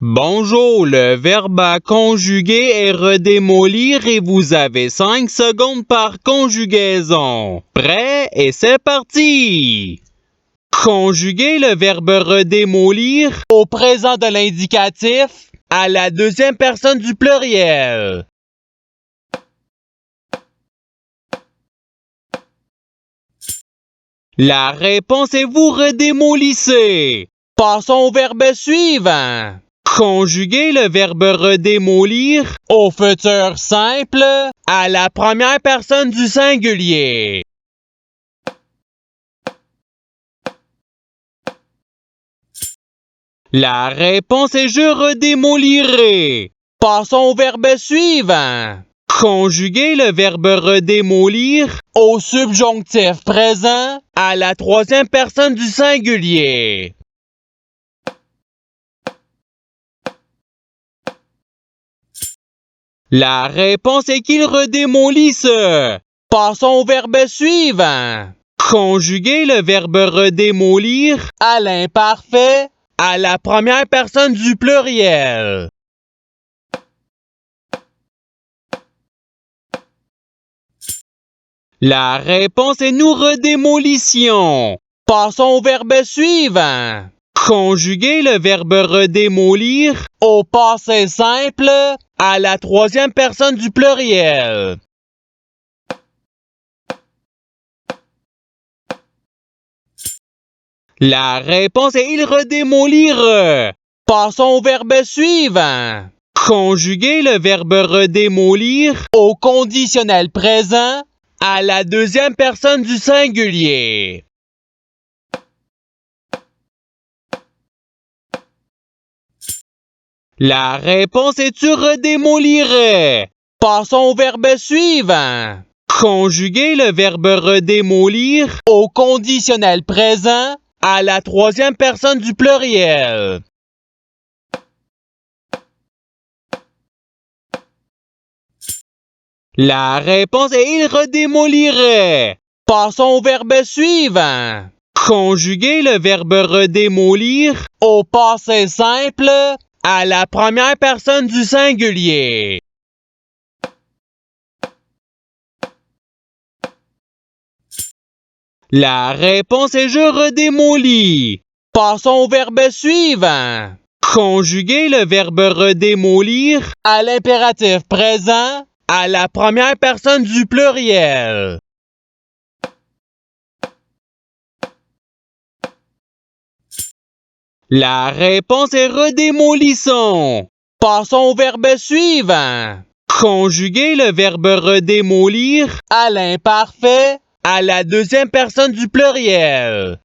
Bonjour, le verbe à conjuguer est redémolir et vous avez 5 secondes par conjugaison. Prêt et c'est parti! Conjuguer le verbe redémolir au présent de l'indicatif à la deuxième personne du pluriel. La réponse est vous redémolissez. Passons au verbe suivant. Conjuguer le verbe redémolir au futur simple à la première personne du singulier. La réponse est je redémolirai. Passons au verbe suivant. Conjuguer le verbe redémolir au subjonctif présent à la troisième personne du singulier. La réponse est qu'il redémolisse. Passons au verbe suivant. Conjuguer le verbe redémolir à l'imparfait à la première personne du pluriel. La réponse est nous redémolissions. Passons au verbe suivant. Conjuguer le verbe redémolir au passé simple à la troisième personne du pluriel. La réponse est il redémolire. Passons au verbe suivant. Conjuguer le verbe redémolir au conditionnel présent à la deuxième personne du singulier. La réponse est tu redémolirais. Passons au verbe suivant. Conjuguer le verbe redémolir au conditionnel présent à la troisième personne du pluriel. La réponse est il redémolirait. Passons au verbe suivant. Conjuguer le verbe redémolir au passé simple à la première personne du singulier. La réponse est je redémolis. Passons au verbe suivant. Conjuguer le verbe redémolir à l'impératif présent à la première personne du pluriel. La réponse est redémolissons. Passons au verbe suivant. Conjuguer le verbe redémolir à l'imparfait à la deuxième personne du pluriel.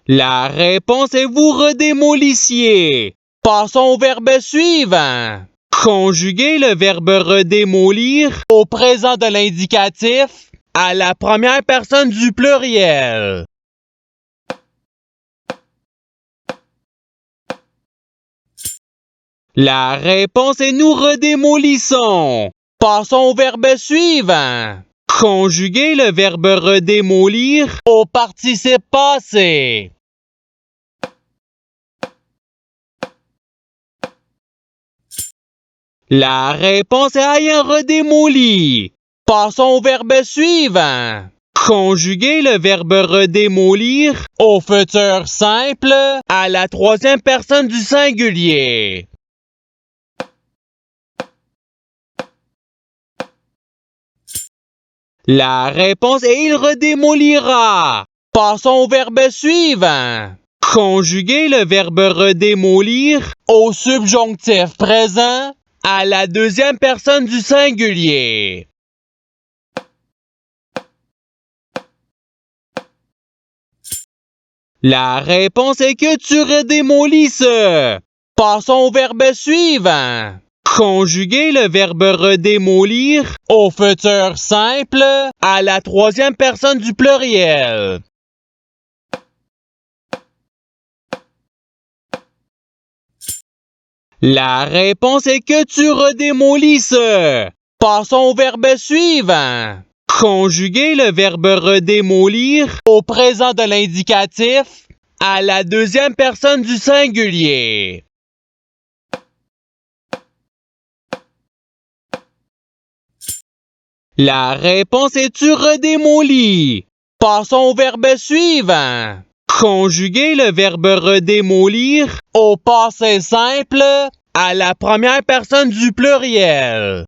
La réponse est vous redémolissiez. Passons au verbe suivant. Conjuguer le verbe redémolir au présent de l'indicatif à la première personne du pluriel. La réponse est nous redémolissons. Passons au verbe suivant. Conjuguer le verbe redémolir au participe passé. La réponse est ayant redémoli. Passons au verbe suivant. Conjuguer le verbe redémolir au futur simple à la troisième personne du singulier. La réponse est il redémolira. Passons au verbe suivant. Conjuguer le verbe redémolir au subjonctif présent à la deuxième personne du singulier. La réponse est que tu redémolisses. Passons au verbe suivant. Conjuguer le verbe redémolir au futur simple à la troisième personne du pluriel. La réponse est que tu redémolisses. Passons au verbe suivant. Conjuguer le verbe redémolir au présent de l'indicatif à la deuxième personne du singulier. La réponse est tu redémolis. Passons au verbe suivant. Conjuguer le verbe redémolir au passé simple à la première personne du pluriel.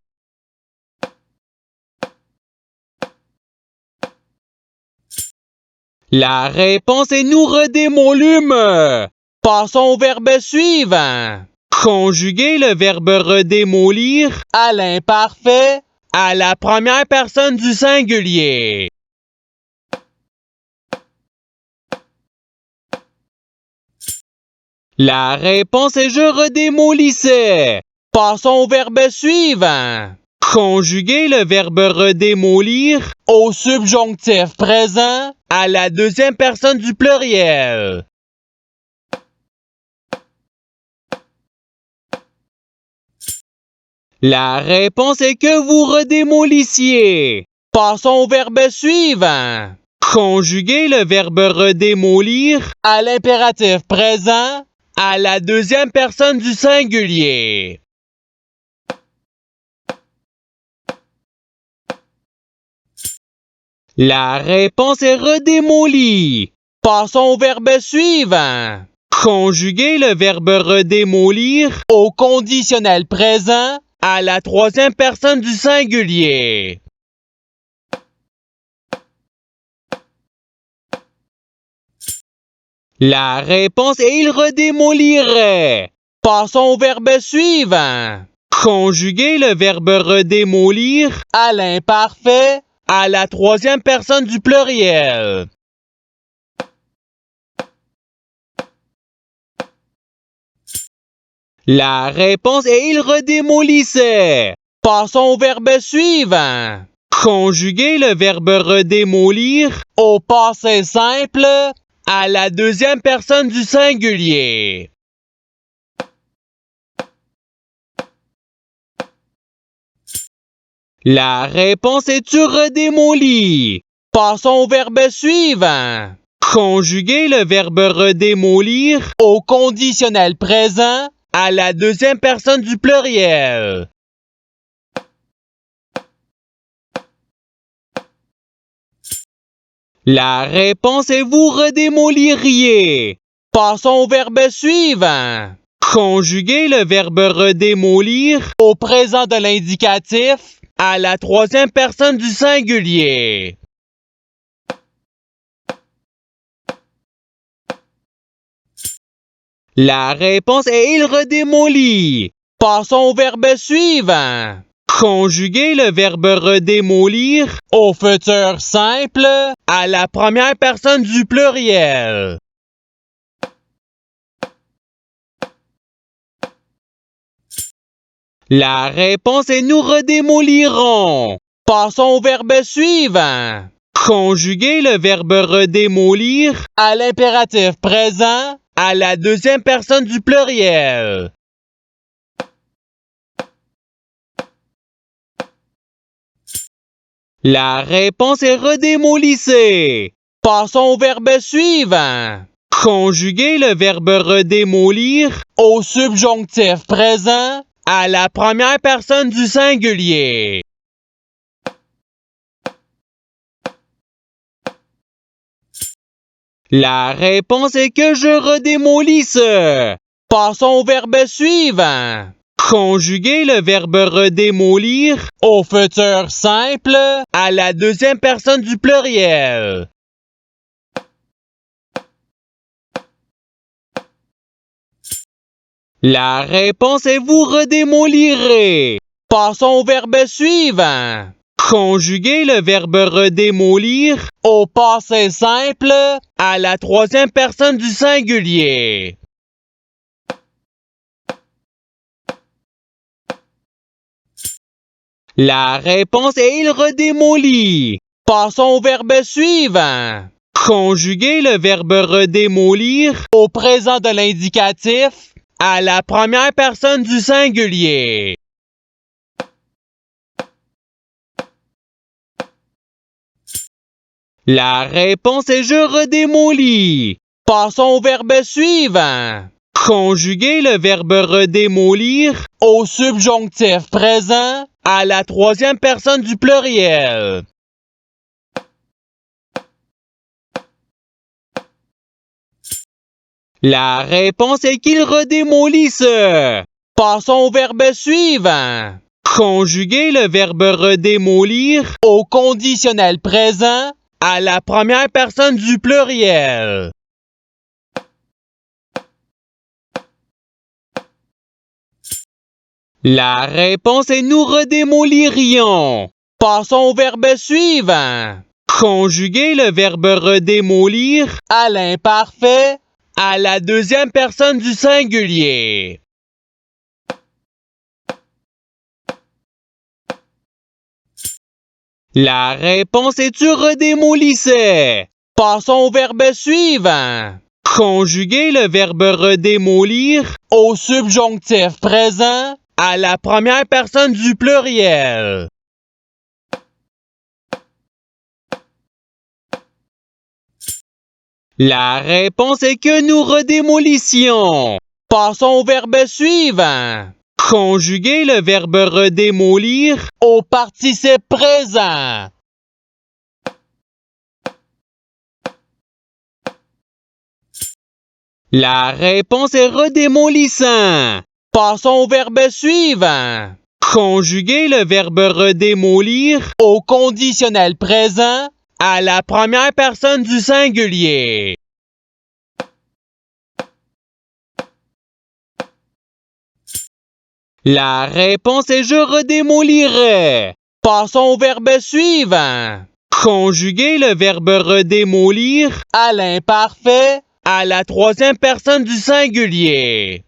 La réponse est nous redémolûmes. Passons au verbe suivant. Conjuguer le verbe redémolir à l'imparfait à la première personne du singulier. La réponse est je redémolissais. Passons au verbe suivant. Conjuguer le verbe redémolir au subjonctif présent à la deuxième personne du pluriel. La réponse est que vous redémolissiez. Passons au verbe suivant. Conjuguer le verbe redémolir à l'impératif présent à la deuxième personne du singulier. La réponse est redémolie. Passons au verbe suivant. Conjuguer le verbe redémolir au conditionnel présent à la troisième personne du singulier. La réponse est il redémolirait. Passons au verbe suivant. Conjuguer le verbe redémolir à l'imparfait à la troisième personne du pluriel. La réponse est il redémolissait. Passons au verbe suivant. Conjuguer le verbe redémolir au passé simple à la deuxième personne du singulier. La réponse est tu redémolis. Passons au verbe suivant. Conjuguer le verbe redémolir au conditionnel présent à la deuxième personne du pluriel. La réponse est vous redémoliriez. Passons au verbe suivant. Conjuguer le verbe redémolir au présent de l'indicatif à la troisième personne du singulier. La réponse est il redémolit. Passons au verbe suivant. Conjuguer le verbe redémolir au futur simple à la première personne du pluriel. La réponse est nous redémolirons. Passons au verbe suivant. Conjuguer le verbe redémolir à l'impératif présent à la deuxième personne du pluriel. La réponse est redémolissez. Passons au verbe suivant. Conjuguer le verbe redémolir au subjonctif présent à la première personne du singulier. La réponse est que je redémolisse. Passons au verbe suivant. Conjuguer le verbe redémolir au futur simple à la deuxième personne du pluriel. La réponse est vous redémolirez. Passons au verbe suivant. Conjuguer le verbe redémolir au passé simple à la troisième personne du singulier. La réponse est il redémolit. Passons au verbe suivant. Conjuguer le verbe redémolir au présent de l'indicatif à la première personne du singulier. La réponse est je redémolis. Passons au verbe suivant. Conjuguer le verbe redémolir au subjonctif présent à la troisième personne du pluriel. La réponse est qu'il redémolisse. Passons au verbe suivant. Conjuguer le verbe redémolir au conditionnel présent à la première personne du pluriel. La réponse est nous redémolirions. Passons au verbe suivant. Conjuguer le verbe redémolir à l'imparfait à la deuxième personne du singulier. La réponse est tu redémolissais. Passons au verbe suivant. Conjuguer le verbe redémolir au subjonctif présent à la première personne du pluriel. La réponse est que nous redémolissions. Passons au verbe suivant. Conjuguer le verbe redémolir au participe présent. La réponse est redémolissant. Passons au verbe suivant. Conjuguer le verbe redémolir au conditionnel présent à la première personne du singulier. La réponse est je redémolirai. Passons au verbe suivant. Conjuguer le verbe redémolir à l'imparfait à la troisième personne du singulier.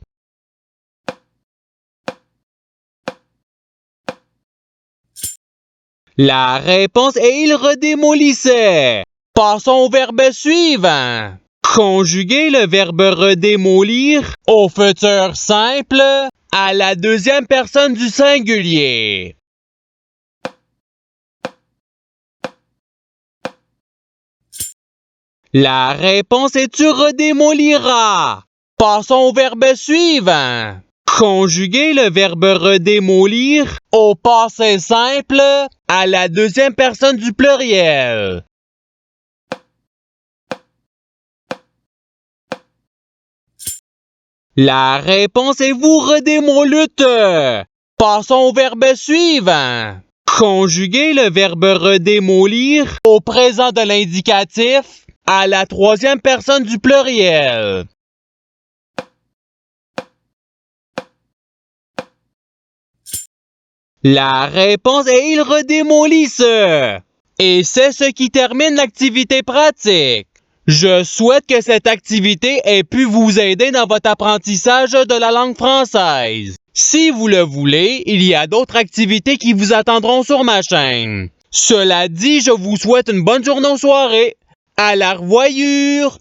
La réponse est il redémolissait. Passons au verbe suivant. Conjuguer le verbe redémolir au futur simple à la deuxième personne du singulier. La réponse est tu redémoliras. Passons au verbe suivant. Conjuguer le verbe redémolir au passé simple à la deuxième personne du pluriel. La réponse est vous redémolûtes. Passons au verbe suivant. Conjuguer le verbe redémolir au présent de l'indicatif à la troisième personne du pluriel. La réponse est ils redémolissent. Et c'est ce qui termine l'activité pratique. Je souhaite que cette activité ait pu vous aider dans votre apprentissage de la langue française. Si vous le voulez, il y a d'autres activités qui vous attendront sur ma chaîne. Cela dit, je vous souhaite une bonne journée ou soirée. À la revoyure!